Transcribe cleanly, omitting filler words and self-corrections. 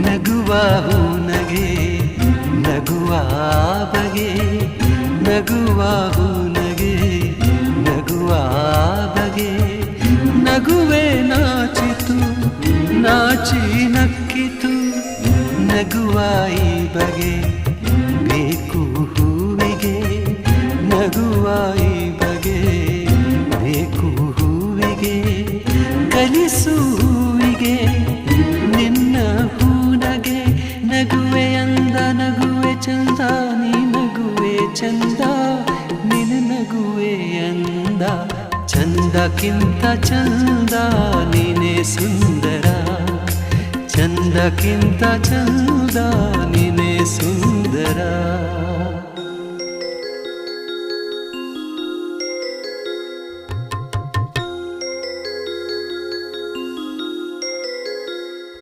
ನಗುವ ಹೂನಗೆ ನಗುವ ಬಗೆ ನಗುವ ಹೂನಗೆ ನಗುವ ಬಗೆ ನಗುವೆ ನಾಚಿತು ನಾಚಿ ನಕ್ಕಿತು ನಗುವ ಈ ಬಗೆ ಬೇಕು ಹೂವಿಗೆ ನಗುವ ಈ ಬಗೆ ಬೇಕು ಹೂವಿಗೆ ಕಲಿಸು ಹೂವಿಗೆ ನಿನ್ನ ಹೂನಗೆ ನಗುವೆ ಅಂದ ನಗುವೆ ಚಂದ ನೀ ನಗುವೆ ಚಂದ ನಿನ್ನ ನಗುವೆ ಅಂದ ಚಂದಕ್ಕಿಂತ ಚಂದ ನೀನೇ ಸುಂದರ ಚಂದಕ್ಕಿಂತ ಚಂದ ನೀನೇ ಸುಂದರ